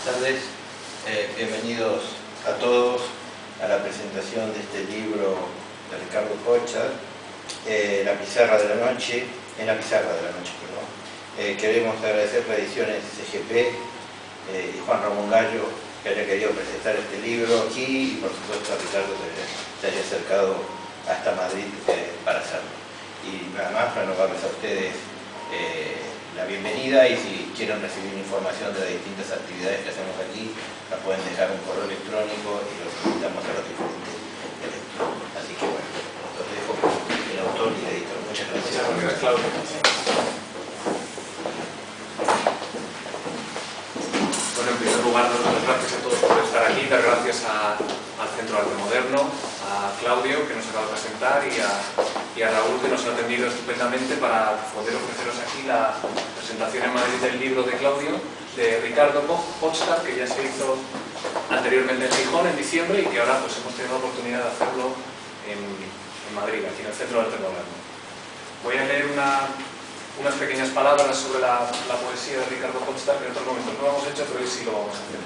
tardes. Bienvenidos a todos a la presentación de este libro de Ricardo Kochtar, La pizarra de la noche, en la pizarra de la noche, perdón. Queremos agradecer a Ediciones CGP y Juan Ramón Gallo que haya querido presentar este libro aquí, y por supuesto a Ricardo que se haya acercado hasta Madrid para hacerlo. Y nada más, renovarles a ustedes la bienvenida, y si quieren recibir información de las distintas actividades que hacemos aquí, la pueden dejar un correo electrónico y los invitamos a los diferentes eventos. Así que bueno, los dejo con el autor y el editor. Muchas gracias. Muchas gracias, Claudio. Bueno, en primer lugar, dar las gracias a todos por estar aquí, dar gracias al Centro de Arte Moderno, a Claudio, que nos acaba de presentar, y a Raúl, que nos ha atendido estupendamente para poder ofreceros aquí la presentación en Madrid del libro de Claudio, de Ricardo Kochtar, que ya se hizo anteriormente en Gijón en diciembre, y que ahora pues hemos tenido la oportunidad de hacerlo en Madrid, aquí en el Centro de Arte Moderno. Voy a leer unas pequeñas palabras sobre la poesía de Ricardo Kochtar, que en otros momentos no lo hemos hecho, pero hoy sí lo vamos a hacer.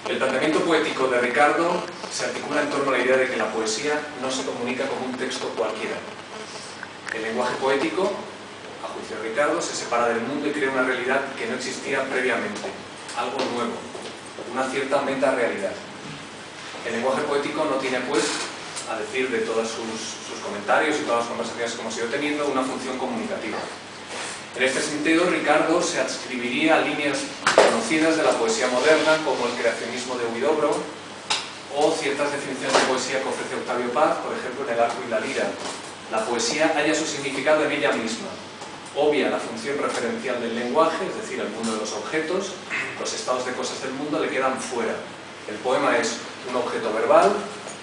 El planteamiento poético de Ricardo se articula en torno a la idea de que la poesía no se comunica como un texto cualquiera. El lenguaje poético, a juicio de Ricardo, se separa del mundo y crea una realidad que no existía previamente, algo nuevo, una cierta meta-realidad. El lenguaje poético no tiene, pues, a decir de todos sus comentarios y todas las conversaciones que hemos ido teniendo, una función comunicativa. En este sentido, Ricardo se adscribiría a líneas conocidas de la poesía moderna, como el creacionismo de Huidobro, o ciertas definiciones de poesía que ofrece Octavio Paz, por ejemplo, en El arco y la lira. La poesía halla su significado en ella misma. Obvia la función referencial del lenguaje, es decir, el mundo de los objetos, los estados de cosas del mundo le quedan fuera. El poema es un objeto verbal,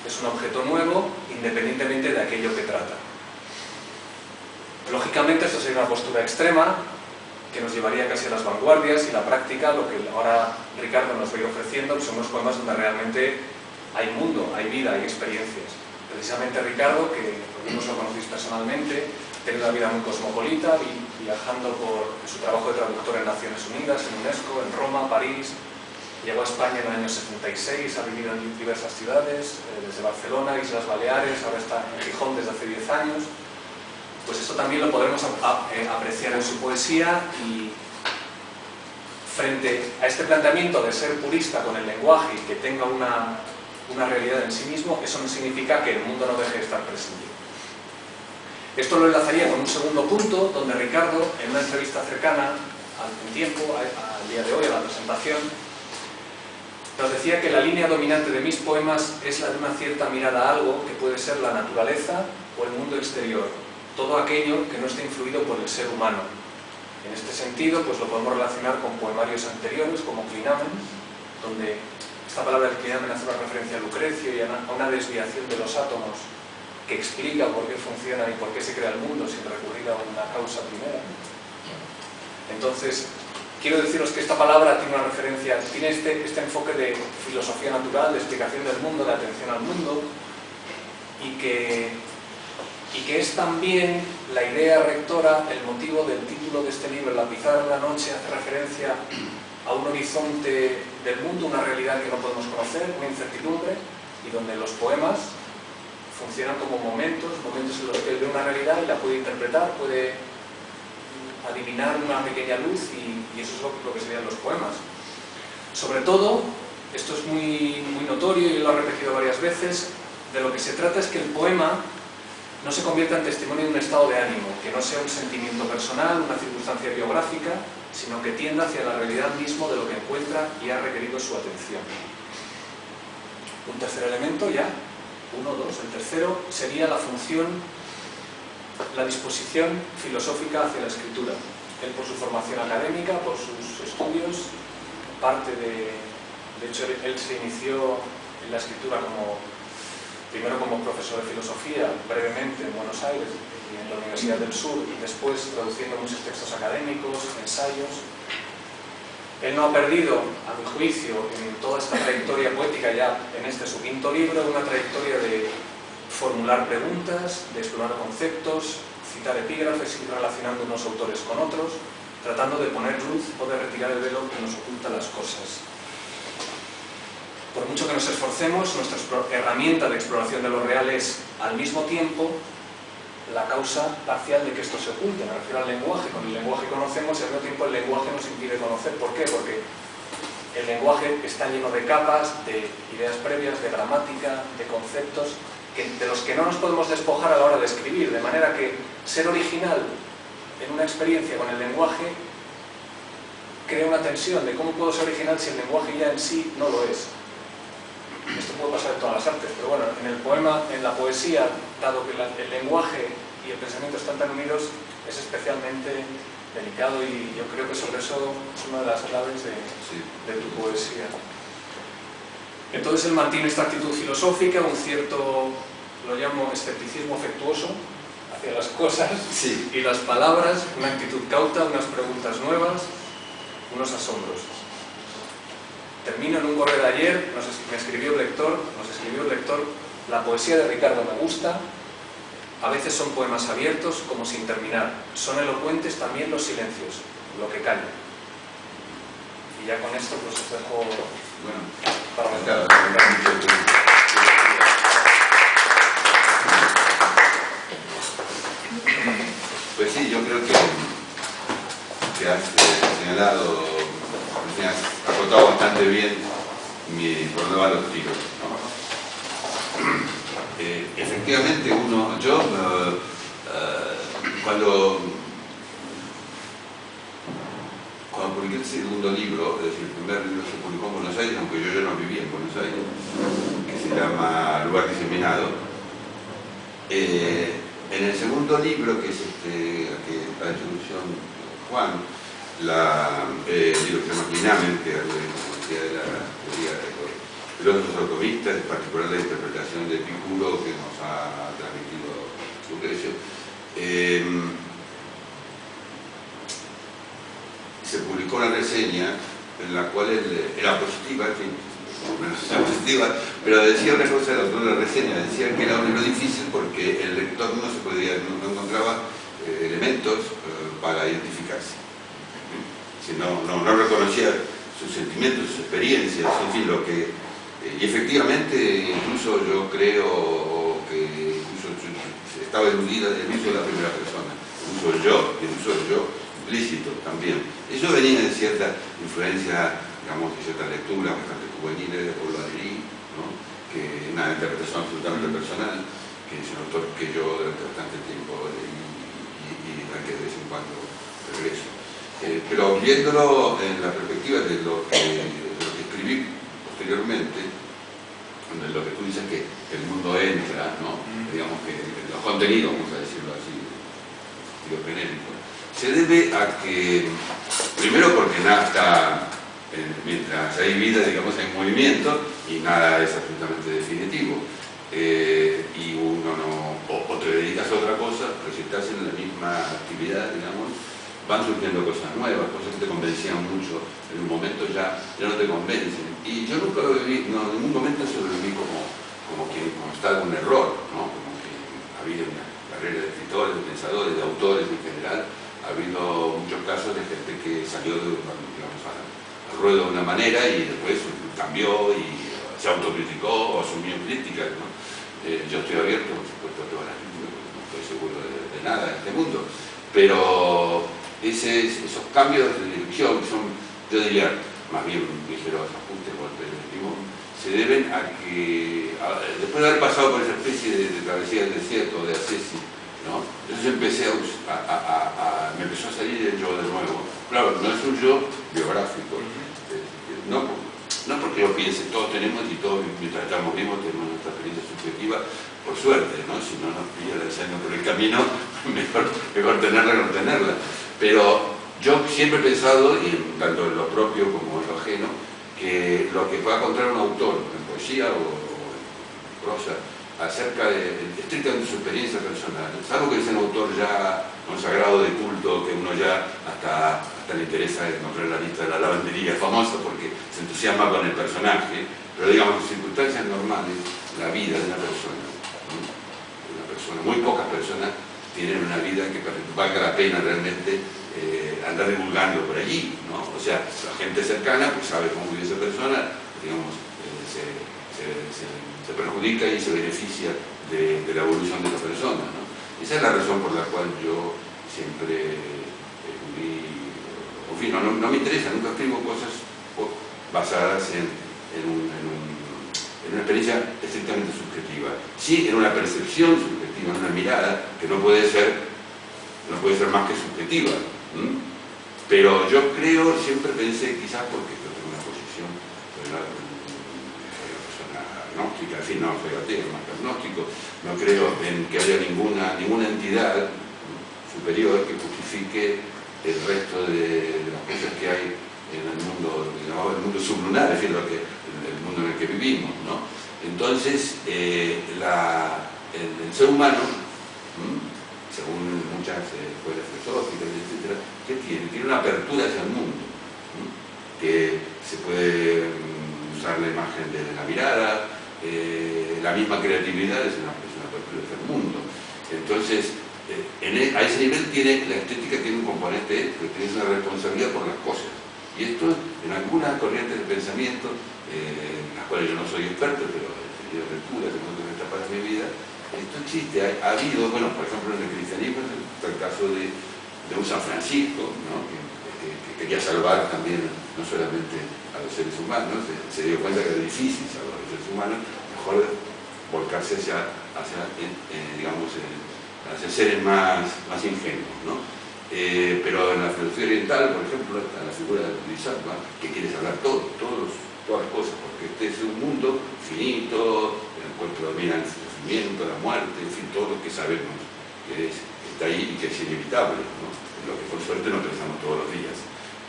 es un objeto nuevo, independientemente de aquello que trata. Lógicamente, esto sería una postura extrema, que nos llevaría casi a las vanguardias, y la práctica, lo que ahora Ricardo nos va a ir ofreciendo, son unos poemas donde realmente hay mundo, hay vida, hay experiencias. Precisamente Ricardo, que algunos lo conocéis personalmente, tiene una vida muy cosmopolita, viajando por su trabajo de traductor en Naciones Unidas, en UNESCO, en Roma, París. Llegó a España en el año 76, ha vivido en diversas ciudades, desde Barcelona, Islas Baleares, ahora está en Gijón desde hace 10 años. Pues esto también lo podremos apreciar en su poesía, y frente a este planteamiento de ser purista con el lenguaje y que tenga una realidad en sí mismo, eso no significa que el mundo no deje de estar presente. Esto lo enlazaría con un segundo punto, donde Ricardo, en una entrevista cercana al tiempo, al día de hoy, a la presentación, nos decía que la línea dominante de mis poemas es la de una cierta mirada a algo que puede ser la naturaleza o el mundo exterior, todo aquello que no esté influido por el ser humano. En este sentido, pues lo podemos relacionar con poemarios anteriores, como Clinamen, donde esta palabra del Clinamen hace una referencia a Lucrecio y a una desviación de los átomos que explica por qué funcionan y por qué se crea el mundo sin recurrir a una causa primera. Entonces, quiero deciros que esta palabra tiene una referencia, tiene este enfoque de filosofía natural, de explicación del mundo, de atención al mundo, y que es también la idea rectora, el motivo del título de este libro. La pizarra de la noche hace referencia a un horizonte del mundo, una realidad que no podemos conocer, una incertidumbre, y donde los poemas funcionan como momentos en los que él ve una realidad y la puede interpretar, puede adivinar una pequeña luz, y eso es lo que serían los poemas. Sobre todo, esto es muy notorio y lo ha repetido varias veces, de lo que se trata es que el poema no se convierta en testimonio de un estado de ánimo, que no sea un sentimiento personal, una circunstancia biográfica, sino que tienda hacia la realidad mismo de lo que encuentra y ha requerido su atención. Un tercer elemento ya, el tercero sería la función, la disposición filosófica hacia la escritura. Él, por su formación académica, por sus estudios, de hecho él se inició en la escritura primero como profesor de filosofía, brevemente en Buenos Aires y en la Universidad del Sur, y después traduciendo muchos textos académicos, ensayos. Él no ha perdido, a mi juicio, en toda esta trayectoria poética, ya en este su quinto libro, una trayectoria de formular preguntas, de explorar conceptos, citar epígrafes y relacionando unos autores con otros. tratando de poner luz o de retirar el velo que nos oculta las cosas. Por mucho que nos esforcemos, nuestra herramienta de exploración de lo real es, al mismo tiempo, la causa parcial de que esto se oculte. Me refiero al lenguaje. Con el lenguaje conocemos y al mismo tiempo el lenguaje nos impide conocer. ¿Por qué? Porque el lenguaje está lleno de capas, de ideas previas, de gramática, de conceptos, de los que no nos podemos despojar a la hora de escribir. De manera que ser original en una experiencia con el lenguaje crea una tensión de cómo puedo ser original si el lenguaje ya en sí no lo es. Esto puede pasar en todas las artes, pero bueno, en el poema, en la poesía, dado que el lenguaje y el pensamiento están tan unidos, es especialmente delicado y yo creo que sobre eso es una de las claves de tu poesía. Entonces él mantiene esta actitud filosófica, un cierto, lo llamo escepticismo afectuoso hacia las cosas y las palabras, una actitud cauta, unas preguntas nuevas, unos asombros. Termino en un correo de ayer, nos escribió el lector, la poesía de Ricardo me gusta, a veces son poemas abiertos como sin terminar, son elocuentes también los silencios, lo que calla. Y ya con esto pues os dejo para Pues sí, yo creo que has señalado, has acotado bastante bien por dónde van los tiros, ¿no? Efectivamente, yo cuando publiqué el segundo libro, es decir, el primer libro se publicó en Buenos Aires, aunque yo ya no vivía en Buenos Aires, que se llama Lugar Diseminado. En el segundo libro, que es que la introducción Juan, el libro que se llama Clinamen, que habla de la teoría de los filósofos automistas, en particular la interpretación de Epicuro que nos ha transmitido Lucrecio, se publicó una reseña en la cual era positiva, en fin, era positiva, pero decía una cosa, el autor de la reseña decía que era un libro difícil porque el lector no encontraba elementos para identificarse. Si no reconocía sus sentimientos, sus experiencias, en fin, y efectivamente, incluso yo creo que estaba eludida el uso de la primera persona, el uso del yo y el uso del yo implícito también. Eso venía de cierta influencia, digamos, de cierta lectura bastante juvenil de Paul Valéry, ¿no? Que una interpretación absolutamente personal, que es un autor que yo durante bastante tiempo leí y al que de vez en cuando regreso. Pero viéndolo en la perspectiva de lo que escribí posteriormente, en lo que tú dices que el mundo entra, ¿no? Digamos que los contenidos, vamos a decirlo así, digo, genérico, se debe a que, primero porque nada está, mientras hay vida, digamos, hay movimiento y nada es absolutamente definitivo. Y uno o te dedicas a otra cosa, pero si estás en la misma actividad, digamos, van surgiendo cosas nuevas, cosas que te convencían mucho, en un momento ya no te convencen. Y yo nunca lo viví, en ningún momento se lo viví como quien constata un error, ¿no? Como que ha habido una carrera de escritores, de pensadores, de autores en general, ha habido muchos casos de gente que salió digamos, al ruedo de una manera y después cambió y se autocriticó o asumió críticas, ¿no? Yo estoy abierto, por supuesto, a todas las críticas, no estoy seguro de nada en este mundo, pero esos cambios de dirección son, yo diría, más bien ligeros ajustes, golpes de timón, se deben a que, después de haber pasado por esa especie de travesía del desierto, de ascesis, ¿no? Entonces me empezó a salir el yo de nuevo. Claro, no es un yo biográfico, no porque yo piense, todos tenemos y todos mientras estamos vivos tenemos nuestra experiencia subjetiva, por suerte, ¿no? Si no nos pilla el años por el camino, mejor tenerla que no tenerla. Pero yo siempre he pensado, y tanto en lo propio como en lo ajeno, que lo que pueda contar un autor en poesía o en prosa acerca de estrictamente su experiencia personal, salvo que es un autor ya consagrado de culto, que uno ya hasta le interesa encontrar la lista de la lavandería famosa porque se entusiasma con el personaje, pero digamos, en circunstancias normales, la vida de una persona, muy pocas personas tienen una vida que valga la pena realmente anda divulgando por allí, ¿no? O sea, la gente cercana pues sabe cómo vive esa persona, digamos, se perjudica y se beneficia de la evolución de esa persona, ¿no? Esa es la razón por la cual yo siempre en fin, no me interesa, nunca escribo cosas basadas en una experiencia estrictamente subjetiva. Sí, en una percepción subjetiva, en una mirada que no puede ser más que subjetiva. Pero yo creo, siempre pensé, quizás porque yo tengo una posición, soy una persona agnóstica, en fin, no soy ateo, más que agnóstico, no creo en que haya ninguna entidad superior que justifique el resto de las cosas que hay en el mundo, digamos, el mundo sublunar, es decir, el mundo en el que vivimos, ¿no? Entonces, el ser humano, según muchas escuelas filosóficas, etc., ¿qué tiene? Tiene una apertura hacia el mundo, que se puede usar la imagen de la mirada, la misma creatividad es una apertura hacia el mundo. Entonces, a ese nivel la estética tiene un componente que tiene una responsabilidad por las cosas. Y esto, en algunas corrientes de pensamiento, en las cuales yo no soy experto, pero he tenido lecturas en otras etapas de mi vida, esto existe. Ha habido, bueno, por ejemplo, en el cristianismo está el caso de un San Francisco, ¿no? que quería salvar también, no solamente a los seres humanos, se dio cuenta que era difícil salvar a los seres humanos, mejor volcarse hacia seres más ingenuos, ¿no? Pero en la filosofía oriental, por ejemplo, está la figura del Bodhisattva, que quiere salvar todas las cosas, porque este es un mundo finito, en el cual predomina el sufrimiento, la muerte, en fin, todo lo que sabemos que está ahí y que es inevitable, ¿no? En lo que por suerte no pensamos todos los días.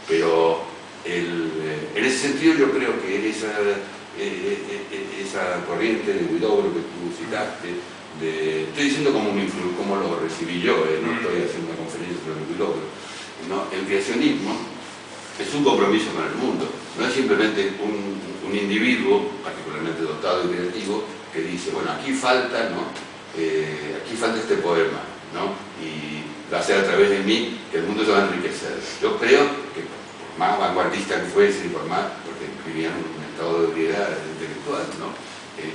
Pero en ese sentido yo creo que esa corriente de Huidobro que tú citaste, estoy diciendo cómo lo recibí yo, no estoy haciendo una conferencia sobre Huidobro, ¿no? El creacionismo es un compromiso con el mundo, no es simplemente un individuo particularmente dotado y creativo que dice, bueno, aquí falta, ¿no? Aquí falta este poema, ¿no? Y va a ser a través de mí que el mundo se va a enriquecer. Yo creo que por más vanguardista que fuese y por más, porque vivía en un estado de ebriedad intelectual, ¿no?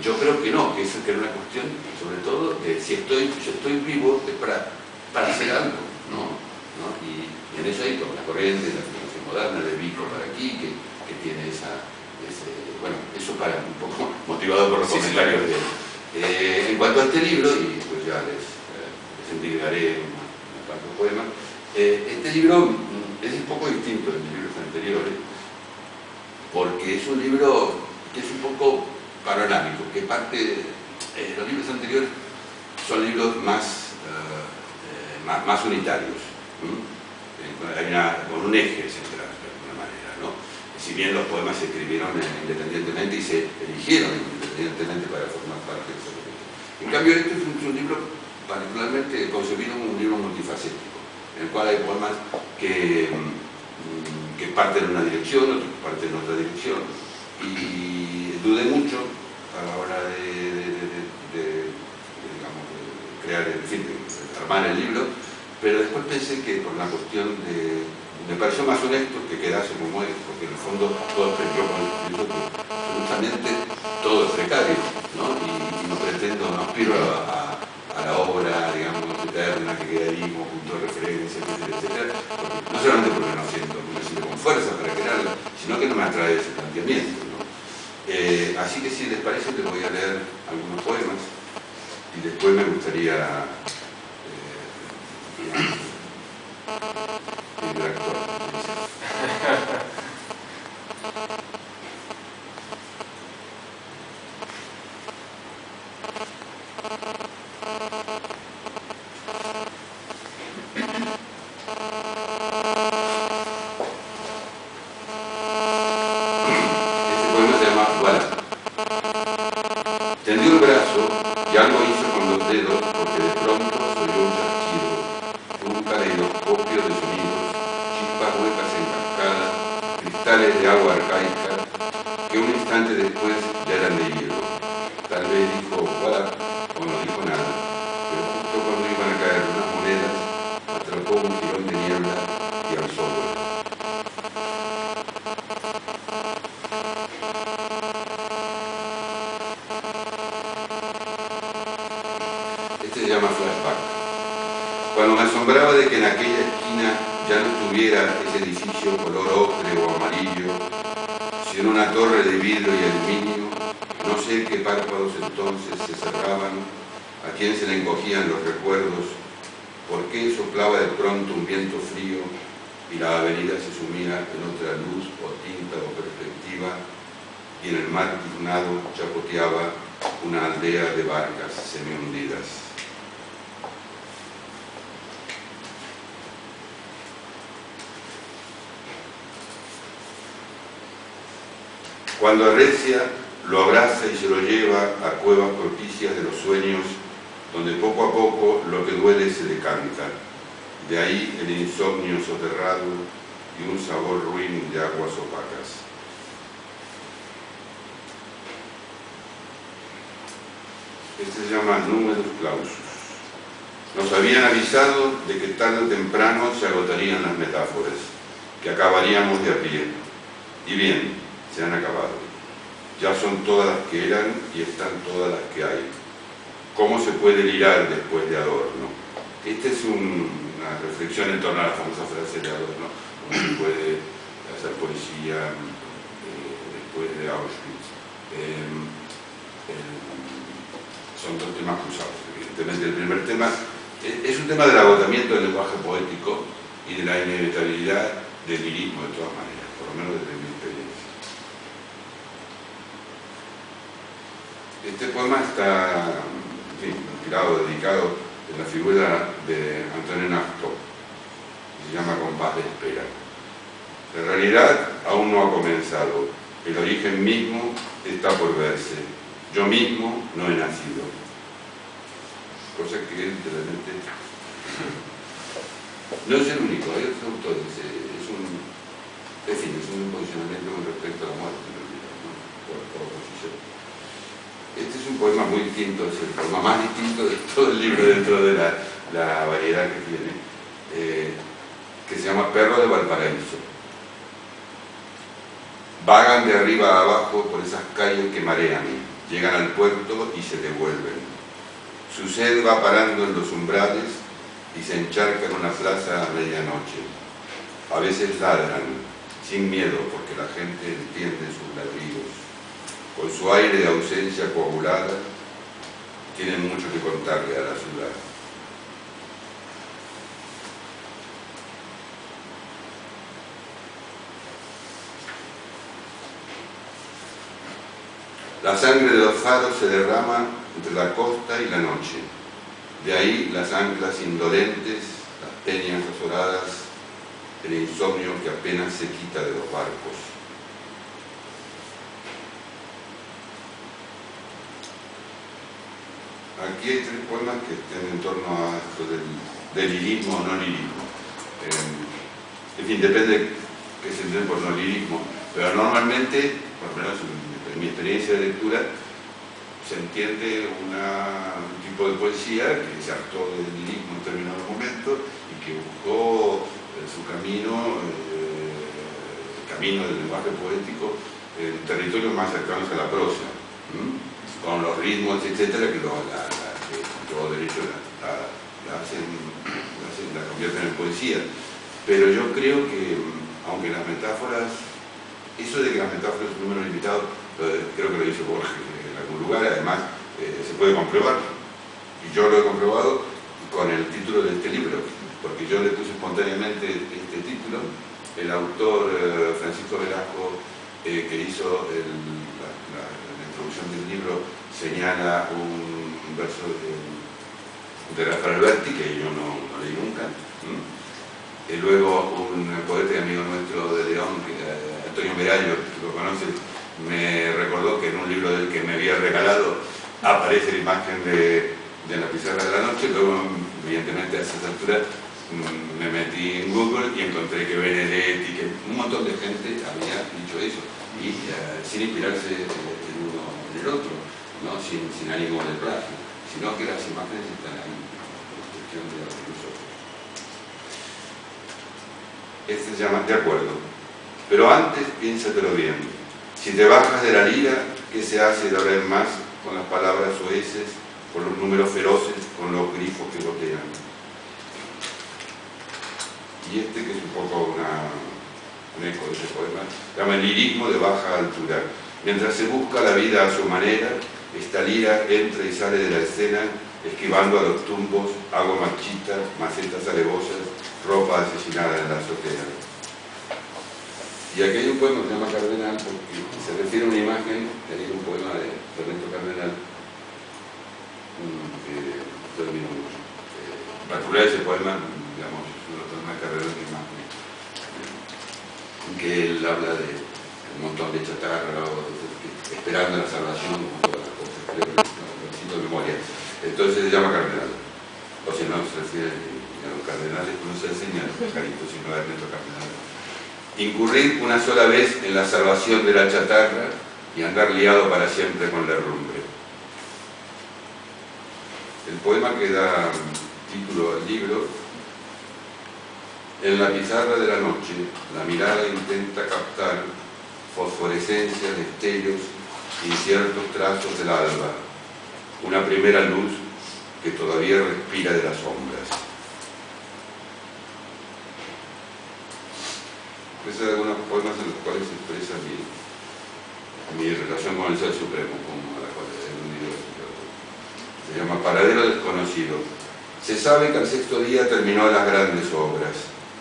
Yo creo que no, que eso era una cuestión, sobre todo, de si yo estoy vivo es para hacer algo, ¿no? Y en eso hay toda la corriente, la filosofía moderna, de Vico para aquí, que tiene bueno, eso para un poco motivado por los comentarios de él. En cuanto a este libro, y pues ya les endilgaré unos cuantos poemas, este libro es un poco distinto de mis libros anteriores, porque es un libro que es un poco panorámico, que los libros anteriores son libros más unitarios, con un eje central, de alguna manera, ¿no? Si bien los poemas se escribieron independientemente y se eligieron independientemente para formar parte de ese libro. En cambio, este es un libro particularmente concebido como un libro multifacético, en el cual hay poemas que parten en una dirección, otros que parten en otra dirección, y dudé mucho a la hora de crear, en fin, de armar el libro, pero después pensé que por una cuestión me pareció más honesto que quedase como es, porque en el fondo todo absolutamente todo es precario, ¿no? Y no aspiro a la obra, digamos, eterna que queda ahí como punto de referencia, etcétera, no solamente porque no me siento con fuerza para crearla, sino que no me atrae ese planteamiento, ¿no? Así que si les parece, les voy a leer algunos poemas y después me gustaría interactuar. Tendió el brazo y algo hizo con los dedos porque de pronto se oyó un chasquido, un caleidoscopio de sonidos, chispas huecas en cascada, cristales de agua arcaica que un instante después ya eran de hielo. Tal vez dijo "Guada" o no dijo nada, pero justo cuando iban a caer unas monedas, atrapó un tirón de niebla y alzó vuelo. asombraba de que en aquella esquina ya no estuviera ese edificio color ocre o amarillo, sino una torre de vidrio y aluminio. No sé qué párpados entonces se cerraban, a quién se le encogían los recuerdos, por qué soplaba de pronto un viento frío y la avenida se sumía en otra luz o tinta o perspectiva, y en el mar tiznado chapoteaba una aldea de barcas semihundidas. Cuando arrecia, lo abraza y se lo lleva a cuevas propicias de los sueños, donde poco a poco lo que duele se decanta. De ahí el insomnio soterrado y un sabor ruin de aguas opacas. Este se llama Numerus Clausus. Nos habían avisado de que tarde o temprano se agotarían las metáforas, que acabaríamos de a pie. Y bien, se han acabado. Ya son todas las que eran y están todas las que hay. ¿Cómo se puede lirar después de Adorno? Esta es una reflexión en torno a la famosa frase de Adorno, cómo se puede hacer poesía después de Auschwitz. Son dos temas cruzados, evidentemente. El primer tema es un tema del agotamiento del lenguaje poético y de la inevitabilidad del lirismo, de todas maneras, por lo menos desde mi experiencia. Este poema está inspirado, dedicado en la figura de Antonin Artaud, que se llama Compás de espera. La realidad aún no ha comenzado, el origen mismo está por verse. Yo mismo no he nacido. Cosa que literalmente no es el único, hay otros autores. Es un posicionamiento con respecto a la muerte, ¿no? por oposición. Este es un poema muy distinto, es el poema más distinto de todo el libro dentro de la variedad que tiene, que se llama Perro de Valparaíso. Vagan de arriba a abajo por esas calles que marean. Llegan al puerto y se devuelven. Su sed va parando en los umbrales y se encharca en una plaza a medianoche. A veces ladran, sin miedo, porque la gente entiende sus ladridos. Con su aire de ausencia coagulada, tienen mucho que contarle a la ciudad. La sangre de los faros se derrama entre la costa y la noche. De ahí las anclas indolentes, las peñas azoradas, el insomnio que apenas se quita de los barcos. Aquí hay tres poemas que estén en torno a esto del lirismo o no lirismo. En fin, depende de qué se entiende por no lirismo, pero normalmente, por lo menos en mi experiencia de lectura, se entiende un tipo de poesía que se hartó del lirismo en determinado momento y que buscó su camino, el camino del lenguaje poético, en territorios más cercanos a la prosa, con los ritmos, etcétera, que todo derecho la convierten en poesía. Pero yo creo que, aunque las metáforas, eso de que las metáforas es un número limitado, creo que lo dice Borges en algún lugar, además se puede comprobar, y yo lo he comprobado con el título de este libro, porque yo le puse espontáneamente este título. El autor Francisco Velasco, que hizo la introducción del libro, señala un verso de Rafael Alberti, que yo no leí nunca. Y luego un poeta y amigo nuestro de León, Antonio Merallo, que lo conoces, me recordó que en un libro del que me había regalado aparece la imagen de la pizarra de la noche. Luego, evidentemente, a esas alturas me metí en Google y encontré que Benedetti, que un montón de gente había dicho eso, y sin inspirarse el uno en el otro, ¿no? sin ánimo de plagio, sino que las imágenes están ahí, en cuestión de los filósofos. Este se llama De acuerdo, pero antes piénsatelo bien. Si te bajas de la lira, ¿qué se hace de ahora en más con las palabras soeces, con los números feroces, con los grifos que gotean? y este que es un poco un eco de ese poema, se llama El lirismo de baja altura. Mientras se busca la vida a su manera, esta lira entra y sale de la escena, esquivando a los tumbos, agua marchita, macetas alevosas, ropa asesinada en la azotea. Y aquí hay un poema que se llama Cardenal, porque se refiere a una imagen, hay un poema de Ernesto Cardenal, que termino mucho. En particular ese poema, digamos, es uno de los poemas de Cardenal que más que él habla de un montón de chatarra, esperando la salvación, como todas las cosas, creo que lo cito de memoria. Entonces se llama Cardenal. O si no, se refiere a los cardenales, no se enseña a los caritos, sino a Ernesto Cardenal. Incurrir una sola vez en la salvación de la chatarra y andar liado para siempre con la herrumbre. El poema que da título al libro: en la pizarra de la noche, la mirada intenta captar fosforescencias, destellos, inciertos trazos del alba, una primera luz que todavía respira de las sombras. Esos son algunos poemas en los cuales se expresa mi relación con el Ser Supremo, como a la cual he unido. Se llama Paradero Desconocido. Se sabe que al sexto día terminó las grandes obras.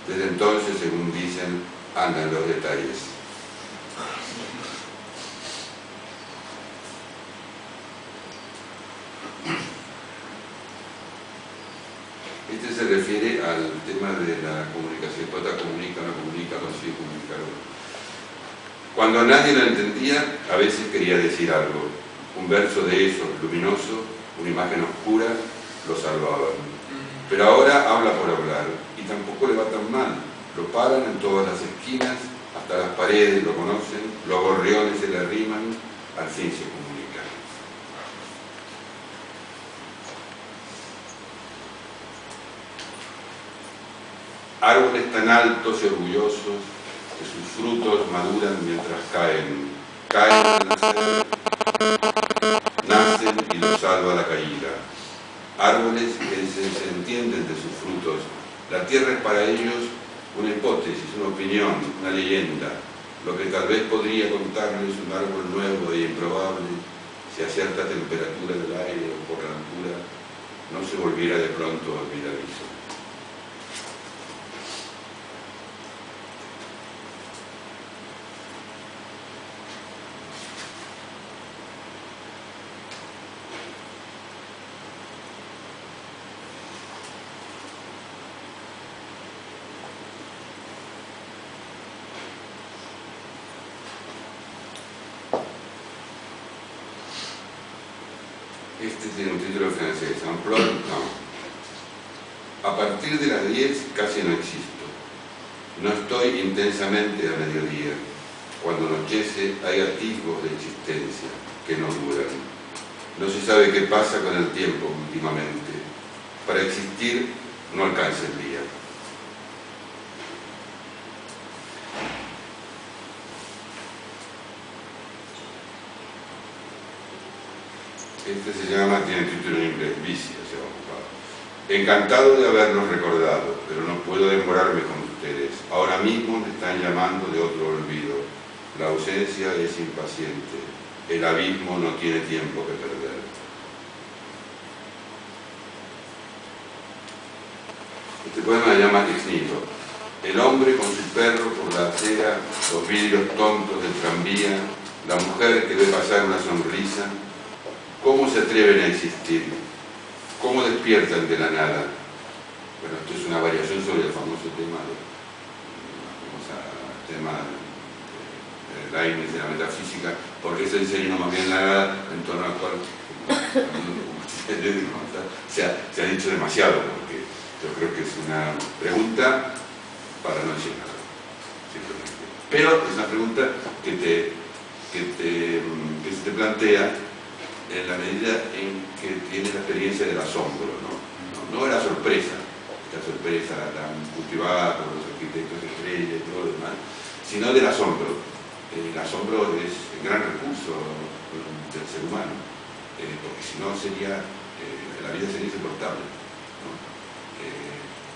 Desde entonces, según dicen, andan los detalles. Este se refiere al tema de la comunicación. El poeta comunica, no comunica, consigue comunicar. Cuando nadie lo entendía, a veces quería decir algo. Un verso de esos, luminoso, una imagen oscura, lo salvaban. Pero ahora habla por hablar, y tampoco le va tan mal. Lo paran en todas las esquinas, hasta las paredes lo conocen, los gorriones se le arriman, al fin se comunican. Árboles tan altos y orgullosos que sus frutos maduran mientras caen al nacer, nacen y los salva la caída. Árboles que se entienden de sus frutos. La tierra es para ellos una hipótesis, una opinión, una leyenda. Lo que tal vez podría contarles un árbol nuevo e improbable, si a cierta temperatura del aire o por la altura no se volviera de pronto olvidadizo. Este tiene un título francés, Emploi du temps. A partir de las 10 casi no existo. No estoy intensamente a mediodía. Cuando anochece hay atisbos de existencia que no duran. No se sabe qué pasa con el tiempo últimamente. Para existir no alcanza el día. Este se llama, tiene título en inglés, Vicia, se va ocupado. Encantado de haberlos recordado, pero no puedo demorarme con ustedes. Ahora mismo me están llamando de otro olvido. La ausencia es impaciente. El abismo no tiene tiempo que perder. Este poema se llama Ex Nihilo. El hombre con su perro por la acera, los vidrios tontos del tranvía, la mujer que ve pasar una sonrisa. ¿Cómo se atreven a existir? ¿Cómo despiertan de la nada? Bueno, esto es una variación sobre el famoso tema de Leibniz de la metafísica, porque es el ser más bien la nada, en torno al cual se ha dicho demasiado, porque yo creo que es una pregunta para no decir nada, simplemente. Pero es una pregunta que se te plantea en la medida en que tienes la experiencia del asombro, no de la sorpresa, esta sorpresa tan cultivada por los arquitectos estrella y todo lo demás, sino del asombro. El asombro es el gran recurso del ser humano, porque si no sería, la vida sería insoportable, ¿no?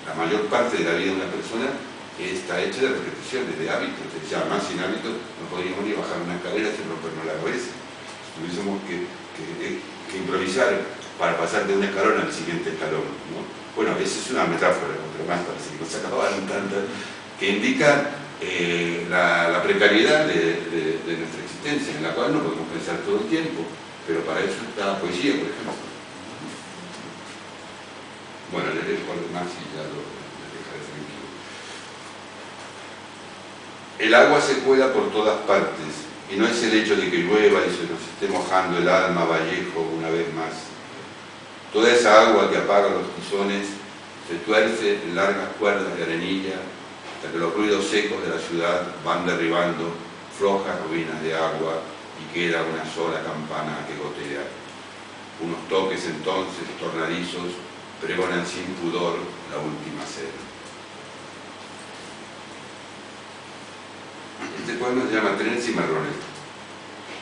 la mayor parte de la vida de una persona está hecha de repeticiones, de hábitos. Ya más sin hábitos no podríamos ni bajar una escalera sin rompernos la cabeza. Tuviésemos que improvisar para pasar de un escalón al siguiente escalón, ¿no? Bueno, esa es una metáfora, otra más, para que no se acabaran tantas, que indica la precariedad de nuestra existencia, en la cual no podemos pensar todo el tiempo, pero para eso está la poesía, por ejemplo. Bueno, leeré por demás y ya lo dejaré tranquilo. El agua se cuela por todas partes, y no es el hecho de que llueva y se nos esté mojando el alma Vallejo una vez más. Toda esa agua que apaga los tizones se tuerce en largas cuerdas de arenilla hasta que los ruidos secos de la ciudad van derribando flojas ruinas de agua y queda una sola campana que gotea. Unos toques entonces tornadizos pregonan sin pudor la última sed. Este poema se llama Trenes y Marrones.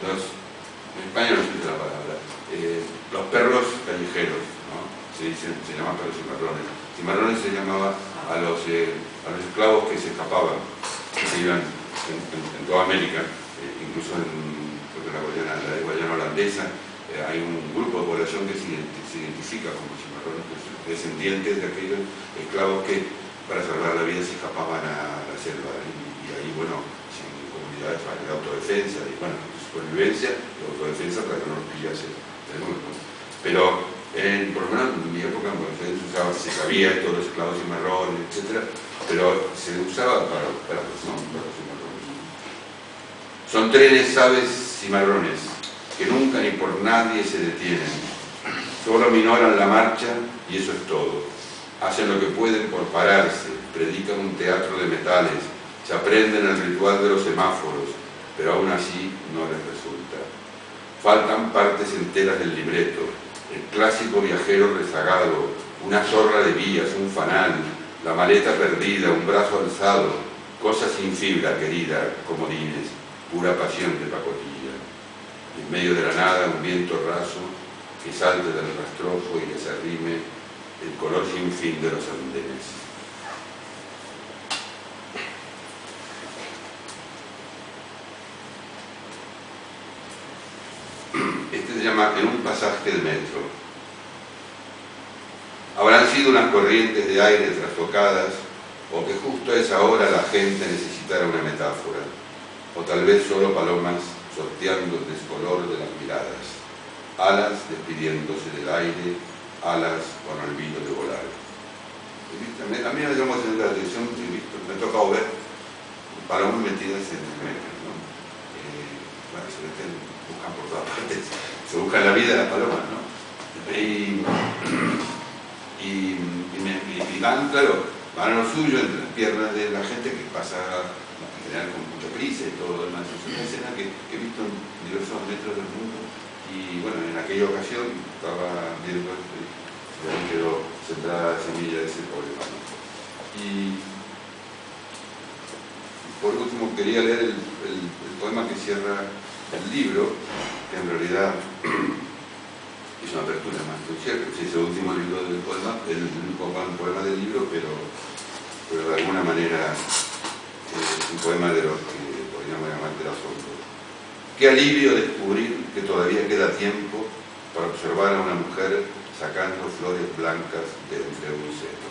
En España no se usa la palabra. Los perros callejeros, ¿no? Se llaman perros cimarrones. Cimarrones se llamaba a los esclavos que se escapaban, que se iban en toda América, incluso en la Guayana holandesa. Hay un grupo de población que se identifica como cimarrones, que son descendientes de aquellos esclavos que para salvar la vida se escapaban a la selva. Y ahí, bueno, sin comunidades para la autodefensa, y bueno, supervivencia y autodefensa para que no los pillase el mundo. Pero por lo menos en mi época en Buenos Aires se sabía esto de los esclavos cimarrones, etc. Pero se usaba para los perros, ¿no? Para los cimarrones. Son trenes, aves, cimarrones, que nunca ni por nadie se detienen. Solo minoran la marcha y eso es todo. Hacen lo que pueden por pararse, predican un teatro de metales, se aprenden el ritual de los semáforos, pero aún así no les resulta. Faltan partes enteras del libreto, el clásico viajero rezagado, una zorra de vías, un fanal, la maleta perdida, un brazo alzado, cosas sin fibra, querida, comodines, pura pasión de pacotilla. En medio de la nada, un viento raso que salte del rastrojo y les arrime el color sin fin de los andenes. Este se llama En un pasaje de metro. Habrán sido unas corrientes de aire trastocadas, o que justo a esa hora la gente necesitara una metáfora, o tal vez solo palomas sorteando el descolor de las miradas, alas despidiéndose del aire, alas con olvido de volar. A mí me llamó la atención, me ha tocado ver palomas metidas en el metro, ¿no? Bueno, se buscan por todas partes, se buscan la vida de las palomas, ¿no? Y van, claro, van a lo suyo entre las piernas de la gente que pasa en general con mucha prisa y todo lo demás. Es una escena que he visto en diversos metros del mundo y bueno, en aquella ocasión estaba viendo y ahí quedó sentada la semilla de ese poema, ¿no? Y por último quería leer el poema que cierra el libro, que en realidad es una apertura más que cierto, es el último libro del poema, el poema del libro, pero de alguna manera es un poema de lo que podríamos llamar del asombro. Qué alivio descubrir que todavía queda tiempo para observar a una mujer sacando flores blancas de entre un seto.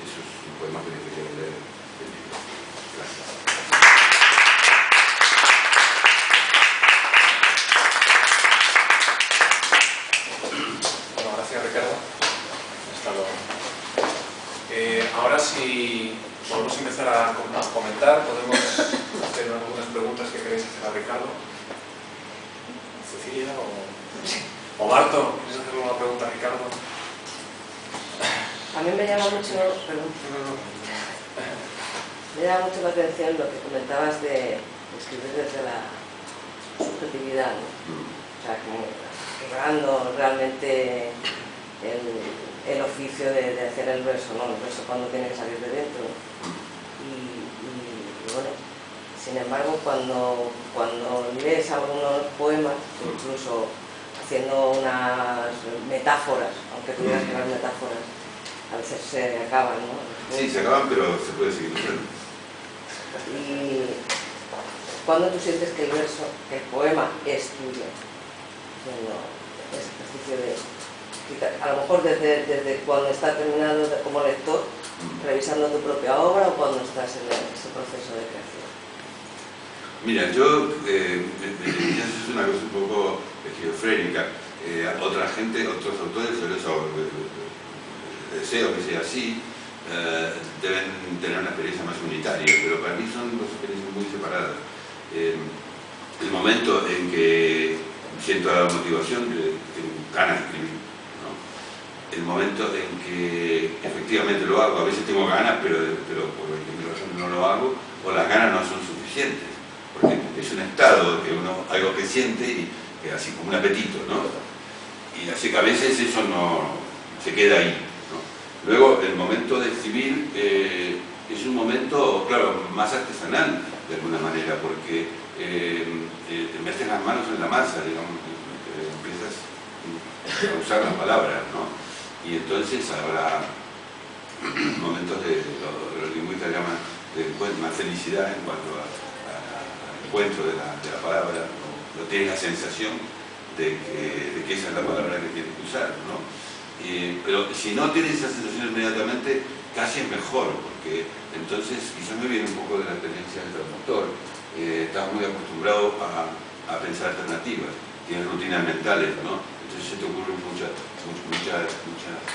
Eso es un poema que le quería leer del libro. Gracias. Ahora si podemos empezar a comentar, podemos hacer algunas preguntas que queréis hacer a Ricardo. Cecilia o Barto, ¿quieres hacer una pregunta a Ricardo? A mí me llama mucho, me llama mucho la atención lo que comentabas de escribir desde la subjetividad, ¿no? O sea, como creando realmente el oficio de hacer el verso, ¿no? El verso cuando tiene que salir de dentro. Y bueno, sin embargo, cuando lees algunos poemas, incluso haciendo unas metáforas, aunque tuvieras que las metáforas, a veces se acaban, ¿no? Sí, se acaban, pero se puede seguir usando. Y cuando tú sientes que el verso, que el poema es tuyo, haciendo ese ejercicio de quitar, a lo mejor desde cuando está terminado como lector, revisando tu propia obra, o cuando estás en ese proceso de creación. Mira, yo, eso es una cosa un poco esquizofrénica. Otra gente, otros autores, yo les deseo que sea así, deben tener una experiencia más unitaria, pero para mí son dos experiencias muy separadas. El momento en que siento la motivación, que tengo ganas de escribir, ¿no? El momento en que efectivamente lo hago, a veces tengo ganas, pero por razón no lo hago, o las ganas no son suficientes, porque es un estado que uno, algo que siente y que así como un apetito, ¿no? Y así que a veces eso no se queda ahí, ¿no? Luego el momento de escribir es un momento, claro, más artesanal de alguna manera, porque metes las manos en la masa, digamos, empiezas a usar las palabras, ¿no? Y entonces habrá momentos de los lingüistas llaman de más felicidad en cuanto al encuentro de la palabra, ¿no? Tienes la sensación de que esa es la palabra que tienes que usar, ¿no? Pero si no tienes esa sensación inmediatamente, casi es mejor, porque entonces quizás me viene un poco de la experiencia del traductor. Estás muy acostumbrado a pensar alternativas, tienes rutinas mentales, ¿no? Entonces se te ocurren muchas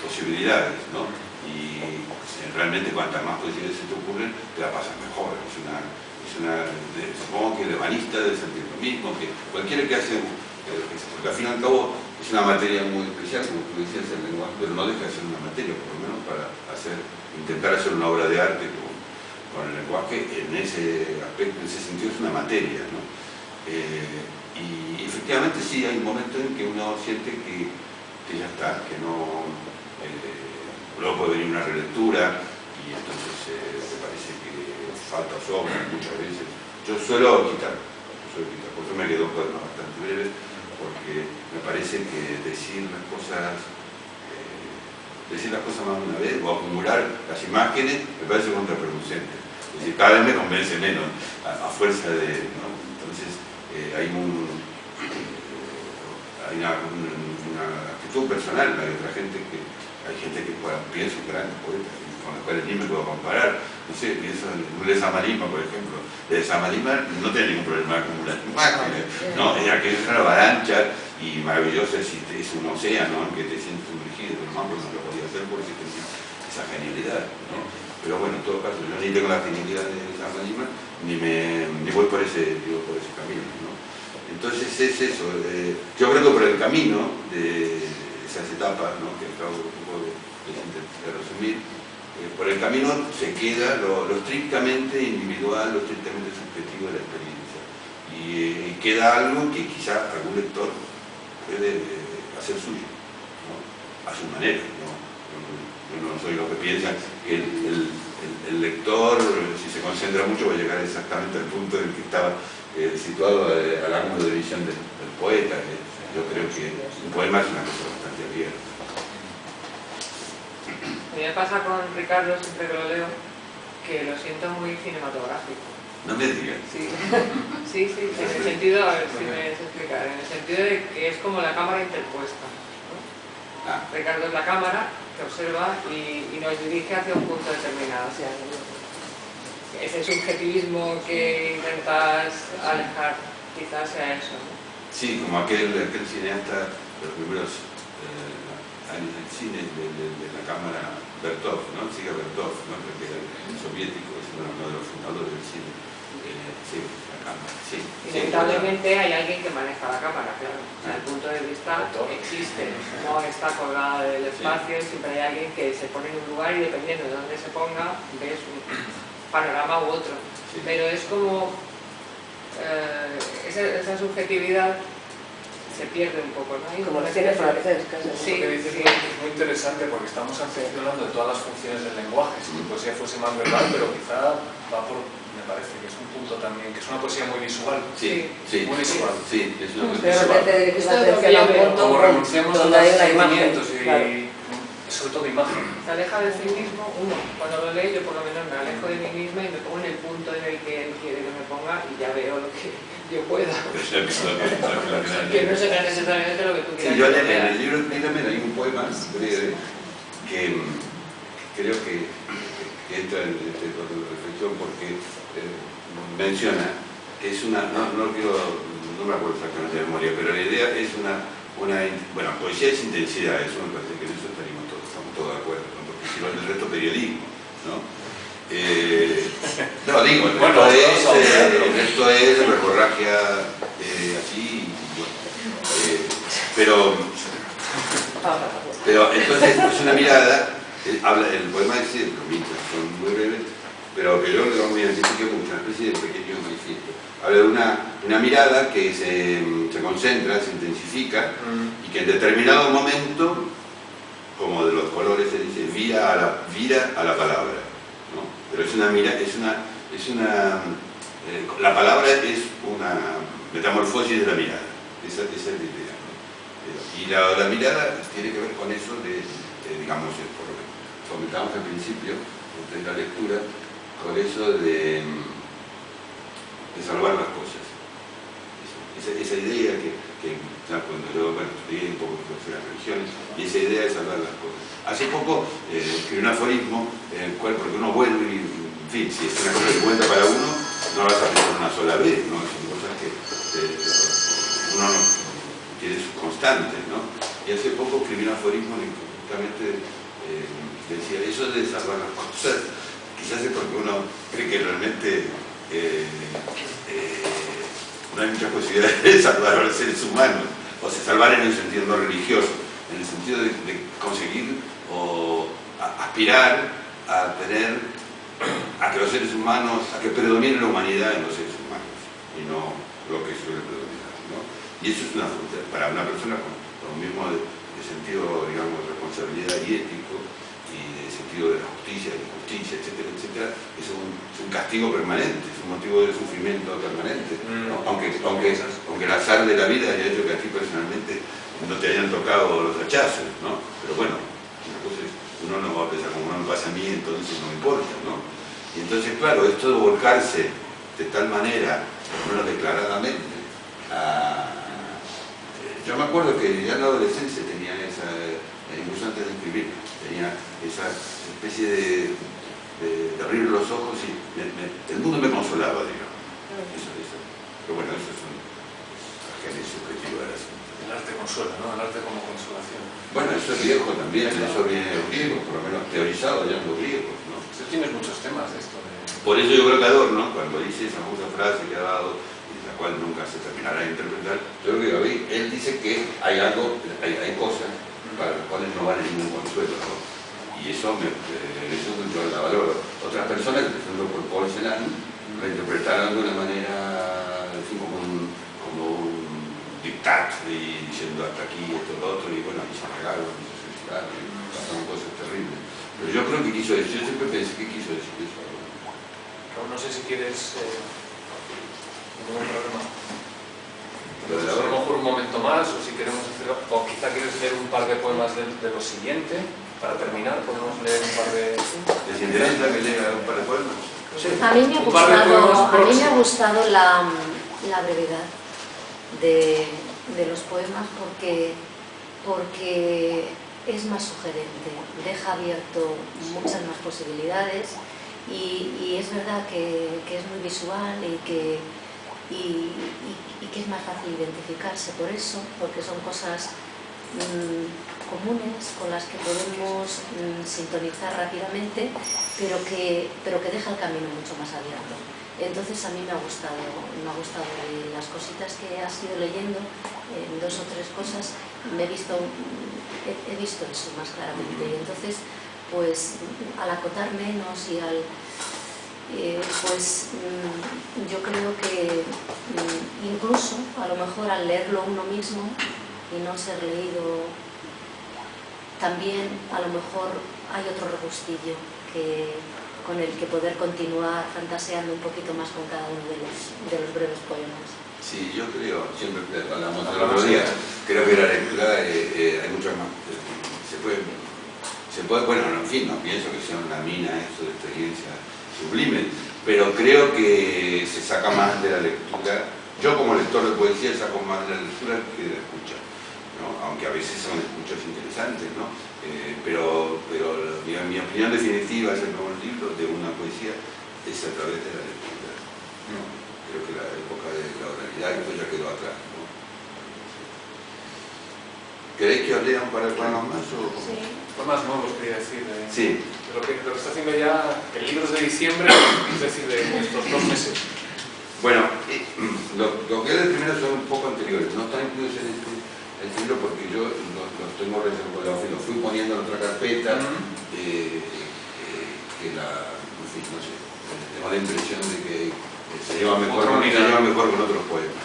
posibilidades, ¿no? Y realmente cuantas más posibilidades se te ocurren, te la pasas mejor. Supongo que el ebanista debe sentir lo mismo, que cualquiera que hace, porque al fin y al cabo es una materia muy especial, como tú decías, el lenguaje, pero no deja de ser una materia, por lo menos para intentar hacer una obra de arte con el lenguaje, en ese aspecto, en ese sentido es una materia, ¿no? Y efectivamente sí, hay un momento en que uno siente que ya está, que no... luego puede venir una relectura y entonces te parece que falta o sobra muchas veces. Yo suelo quitar, por eso me quedo un cuaderno bastante breve, porque me parece que decir las cosas más de una vez o acumular las imágenes me parece contraproducente. Es decir, cada vez me convence menos a fuerza de... ¿no? Entonces hay una actitud personal, hay otra gente que... Hay gente que pienso grandes poetas con los cuales ni me puedo comparar. No sé, pienso en Leza Malima, por ejemplo. Leza Malima no tiene ningún problema de acumular imágenes, ¿no? Ella que es una avalancha y maravillosa, es un océano en que te sientes sumergido, pero no lo podía hacer porque tenía esa genialidad, ¿no? Pero bueno, en todo caso, yo ni tengo la genialidad de Leza Malima, ni voy por ese camino, ¿no? Entonces es eso. Yo creo que por el camino de esas etapas, ¿no? Que acabo un poco de resumir, por el camino se queda lo estrictamente individual, lo estrictamente subjetivo de la experiencia. Y queda algo que quizá algún lector puede hacer suyo, ¿no? A su manera, ¿no? Yo no soy lo que piensa que el lector, si se concentra mucho, va a llegar exactamente al punto en el que estaba situado al ángulo de visión del poeta. Yo creo que un poema es una cosa bastante abierta. A mí me pasa con Ricardo, siempre que lo leo, que lo siento muy cinematográfico. No me digas. Sí, sí, en el sentido, a ver si me sé explicar, en el sentido de que es como la cámara interpuesta, ¿no? Ricardo es la cámara que observa y nos dirige hacia un punto determinado. O sea, ese subjetivismo que intentas alejar, quizás sea eso, ¿no? Sí, como aquel cineasta de los primeros años del cine de la cámara Bertov, ¿no? Siga Bertov, ¿no? Porque era el soviético, es uno de los fundadores del cine. Sí, la cámara, sí. Inevitablemente hay alguien que maneja la cámara, claro. O sea, el punto de vista existe, no está colgado del espacio, siempre hay alguien que se pone en un lugar y dependiendo de dónde se ponga, ves un panorama u otro. Sí. Pero es como esa subjetividad se pierde un poco, ¿no? Como lo tiene francés, casi. Sí, Lo que dices es muy interesante porque estamos hablando de todas las funciones del lenguaje. Si la poesía fuese más verbal, pero quizá va por, me parece que es un punto también, que es una poesía muy visual. Sí, muy visual. Sí, es una De repente diriges la atención a un punto Como renunciamos a donde hay los una imagen. sentimientos y Claro. eso sobre todo imagen. Se aleja de sí mismo, uno. Cuando lo leo yo por lo menos me alejo de mí misma y me pongo en el punto en el que él quiere que me ponga y ya veo lo que yo pueda. Que no será necesariamente lo que tú quieras. Sí, yo en el libro también hay un poema breve que creo que entra en esta reflexión porque menciona, es una, no me acuerdo exactamente de memoria, pero la idea es bueno, poesía es intensidad, eso me parece que en eso estamos todos de acuerdo, ¿no? Porque si no el resto periodismo, ¿no? No, digo, el resto es verborragia así, bueno, pero entonces es una mirada, el poema dice, son muy breves, pero que yo me identifique mucho, una especie de pequeño manifiesto. Habla de una mirada que se concentra, se intensifica y que en determinado momento, como de los colores se dice, vira a la palabra, ¿no? Pero es una mirada, la palabra es una metamorfosis de la mirada, esa es la idea, ¿no? Y la mirada tiene que ver con eso digamos, por lo que comentábamos al principio, de la lectura, con eso de salvar las cosas. Esa idea que ya cuando yo estudié un poco de las religiones, y esa idea de salvar las cosas. Hace poco escribí un aforismo en el cual, porque uno vuelve y, en fin, si es una cosa que cuenta para uno, no vas a pensar una sola vez, ¿no? Son cosas que uno no tiene sus constantes, ¿no? Y hace poco escribí un aforismo en el que justamente decía, eso de salvar las cosas, quizás es porque uno cree que realmente no hay muchas posibilidades de salvar a los seres humanos, o sea, salvar en el sentido no religioso, en el sentido de conseguir o aspirar a que los seres humanos, a que predomine la humanidad en los seres humanos, y no lo que suele predominar, ¿no? Y eso es para una persona con un mismo de sentido, digamos, de responsabilidad y ético, y de sentido de la justicia, etcétera, etcétera, es un castigo permanente, es un motivo de sufrimiento permanente, ¿no? Aunque el azar de la vida haya hecho que a ti personalmente no te hayan tocado los hachazos, ¿no? Pero bueno, entonces uno no va a pensar como no me pasa a mí, entonces no me importa, ¿no? Y entonces, claro, esto de volcarse de tal manera, por lo menos declaradamente, yo me acuerdo que ya en la adolescencia tenía incluso antes de escribir, tenía esa especie de abrir los ojos y el mundo me consolaba, digamos. Eso. Pero bueno, eso es un genes subjetivo de la asunto. El arte consuela, ¿no? El arte como consolación. Bueno, eso es viejo también, eso viene de los griegos, por lo menos teorizado ya en los griegos, ¿no? Usted tiene muchos temas de esto. Por eso yo creo que Adorno, cuando dice esa famosa frase que ha dado, la cual nunca se terminará de interpretar, yo creo que Gabriel, él dice que hay cosas para las cuales no vale ningún consuelo, ¿no? Y eso yo la valoro. Otras personas, por ejemplo, por Paul Celan, la interpretaron de una manera, así como un dictat, y diciendo hasta aquí, esto, lo otro, y bueno, y se regaron, y se suicidaron, y pasaron cosas terribles. Pero yo creo que quiso decir, yo siempre pensé que quiso decir eso. No sé si quieres ningún problema. A lo mejor un momento más, o si queremos hacer, o quizá quieres leer un par de poemas de lo siguiente, para terminar, podemos leer un par de... ¿Les interesa que lea un par de poemas? Sí. A mí me ha gustado la brevedad de los poemas porque es más sugerente, deja abierto muchas más posibilidades y es verdad que es muy visual y que es más fácil identificarse por eso, porque son cosas comunes con las que podemos sintonizar rápidamente, pero que deja el camino mucho más abierto. Entonces a mí me ha gustado de las cositas que has ido leyendo, dos o tres cosas, he visto eso más claramente. Y entonces, pues al acotar menos y yo creo que incluso a lo mejor al leerlo uno mismo y no ser leído, también a lo mejor hay otro regustillo con el que poder continuar fantaseando un poquito más con cada uno de los breves poemas. Sí, yo creo, siempre hablamos el otro día, creo que la lectura hay muchas más, se se puede, bueno, en fin, no pienso que sea una mina esto de experiencia sublime, pero creo que se saca más de la lectura. Yo como lector de poesía saco más de la lectura que de la escucha, ¿no? Aunque a veces son escuchas interesantes, ¿no? Pero mi opinión definitiva es el nuevo libro de una poesía es a través de la lectura, ¿no? Creo que la época de la oralidad ya quedó atrás, ¿no? ¿Queréis que os lea un par de poemas más? O... Sí. Poemas nuevos, quería decir. Sí. De lo que está haciendo ya el libro de diciembre, es decir, de estos 2 meses. Bueno, lo que era el primero son un poco anteriores, no están incluidos en el libro porque yo los tengo reservados y los fui poniendo en otra carpeta, que la, en fin, no sé, tengo la impresión de que se lleva mejor con otros poemas.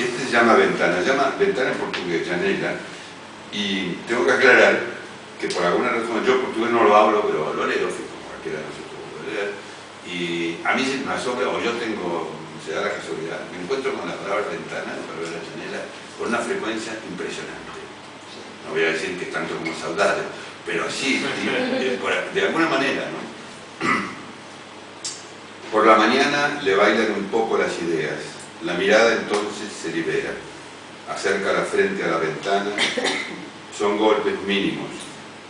Este se llama Ventana en portugués, janela, y tengo que aclarar que por alguna razón, yo portugués no lo hablo, pero lo leo, como cualquiera de nosotros puede leer, y a mí se me asombra, o yo tengo, se da la casualidad, me encuentro con la palabra ventana, la palabra janela, con una frecuencia impresionante. No voy a decir que es tanto como saudade, pero sí, de alguna manera, ¿no? Por la mañana le bailan un poco las ideas, la mirada entonces se libera, acerca la frente a la ventana, son golpes mínimos,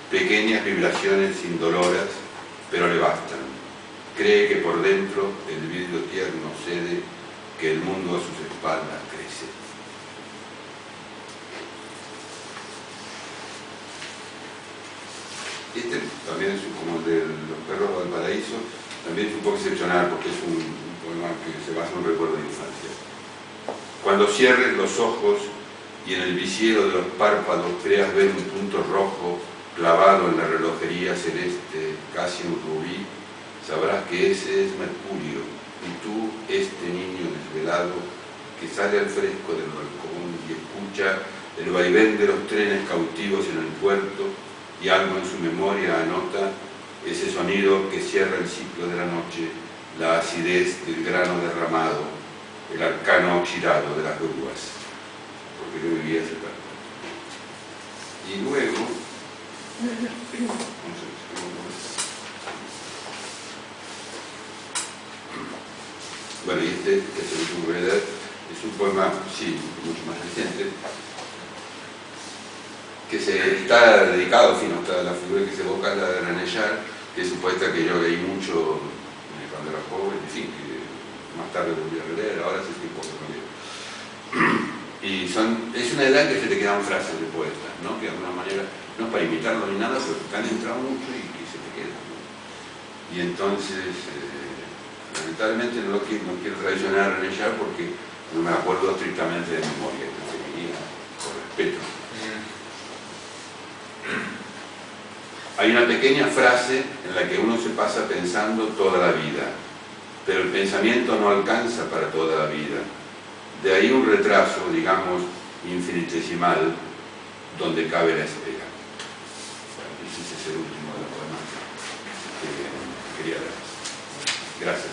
pequeñas vibraciones indoloras, pero le bastan. Cree que por dentro el vidrio tierno cede, que el mundo a sus espaldas crece. Este también es como el de Los perros del paraíso, también es un poco excepcional porque es un poema que se basa en un recuerdo de infancia. Cuando cierres los ojos y en el visiero de los párpados creas ver un punto rojo clavado en la relojería celeste, casi un rubí, sabrás que ese es Mercurio y tú, este niño desvelado que sale al fresco del balcón y escucha el vaivén de los trenes cautivos en el puerto y algo en su memoria anota ese sonido que cierra el ciclo de la noche, la acidez del grano derramado, el arcano oxidado de las grúas, porque yo vivía cerca. Y luego, bueno, y este, que es el último que es un poema, sí, mucho más reciente, que se está dedicado, en fin, a la figura que se evoca, la de René Char, que es un poeta que yo leí mucho cuando era joven, en fin, que más tarde volví a releer, ahora sí estoy poco también. Y es una edad que se te quedan frases de poetas, ¿no? Que de alguna manera, no es para imitarlo ni nada, pero te han entrado mucho y se te quedan, ¿no? Y entonces, lamentablemente no quiero traicionar a René Char porque no me acuerdo estrictamente de memoria, que por respeto. Hay una pequeña frase en la que uno se pasa pensando toda la vida, pero el pensamiento no alcanza para toda la vida. De ahí un retraso, digamos, infinitesimal, donde cabe la espera. Ese es el último de los poemas que quería dar. Gracias.